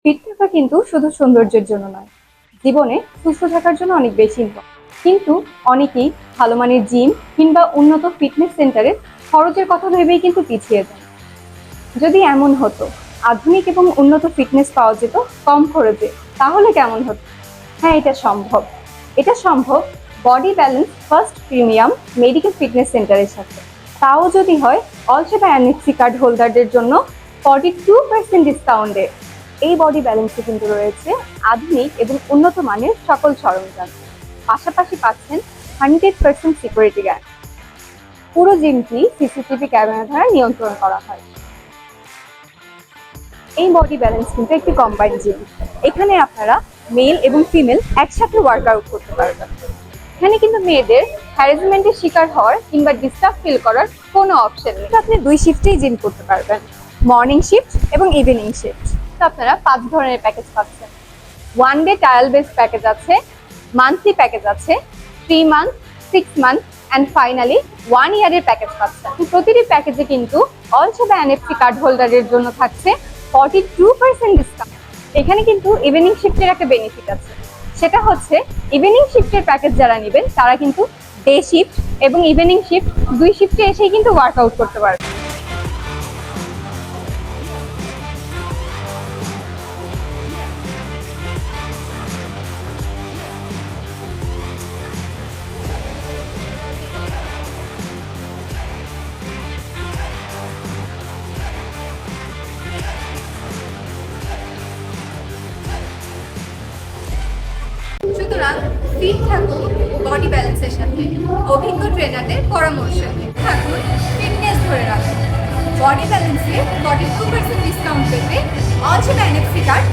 Fit থাকা কিন্তু শুধু সৌন্দর্যের জন্য নয়, জীবনে সুস্থ থাকার জন্য অনেক বেশি ইম্পর্টেন্ট। কিন্তু অনেকেই ভালো মানের জিম কিংবা উন্নত ফিটনেস সেন্টারের খরচের কথা ভেবেই কিন্তু পিছিয়ে যায়। যদি এমন হতো, আধুনিক এবং উন্নত ফিটনেস পাওয়া যেত কম খরচে, তাহলে কেমন হতো? হ্যাঁ, এটা সম্ভব body balance first premium medical fitness সেন্টারের সাথে। তাও যদি হয় অল সেবা এনএফসি কার্ড হোল্ডারদের জন্য 42% ডিসকাউন্টে। এই বডি ব্যালেন্সে কিন্তু রয়েছে আধুনিক এবং উন্নত মানের সকল সরঞ্জাম। পাশাপাশি পাচ্ছেন 100% সিকিউরিটি গার্ড। পুরো জিমটি সিসিটিভি ক্যামেরা দ্বারা নিয়ন্ত্রণ করা হয়। এই বডি ব্যালেন্স কিন্তু একটি কম্বাইন্ড জিম। এখানে আপনারা মেল এবং ফিমেল একসাথে ওয়ার্কআউট করতে পারবেন। এখানে কিন্তু মেয়েদের হ্যারাসমেন্টের শিকার হওয়ার কিংবা ডিস্টার্ব ফিল করার কোনো অপশন নেই। আপনি 2 শিফটেই জিম করতে পারবেন, মর্নিং শিফট এবং ইভিনিং শিফট। তো আপনারা 5 ধরনের প্যাকেজ পাচ্ছেন। 1 ডে ট্রায়াল বেস প্যাকেজ আছে, মান্থলি প্যাকেজ আছে, 3 মান্থ, 6 মান্থ অ্যান্ড ফাইনালি 1 ইয়ারের প্যাকেজ পাচ্ছেন। প্রতিটি প্যাকেজে কিন্তু অল সেবা এনএফসি কার্ড হোল্ডারের জন্য থাকছে 42% ডিসকাউন্ট। এখানে কিন্তু ইভিনিং শিফটের একটা বেনিফিট আছে, সেটা হচ্ছে ইভিনিং শিফটের প্যাকেজ যারা নেবেন তারা কিন্তু ডে শিফট এবং ইভিনিং শিফট 2 শিফটে এসেই কিন্তু ওয়ার্কআউট করতে পারবে। সুতরাং ফিট থাকুন বডি ব্যালেন্সের সাথে, অভিজ্ঞ ট্রেনারদের পরামর্শ থাকুন, ফিটনেস ধরে রাখুন। বডি ব্যালেন্সে 42% ডিসকাউন্ট পেতে অল সেবা এনএফসি কার্ড